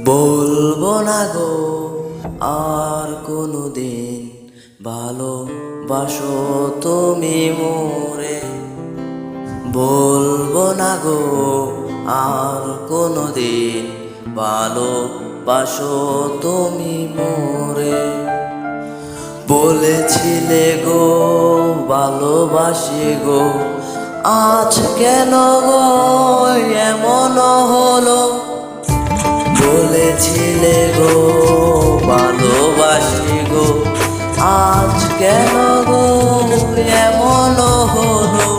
বলবো না গো আর কোনোদিন, ভালোবাসো তুমি মোরে। বলবো না গো আর কোনোদিন, ভালোবাসো তুমি মোরে। বলেছিলে গো ভালোবাসি গো, আজ কেন গো এমন হলো? বলেছিলে গো ভালোবাসি গো, আজ কেন গো এমন হলো?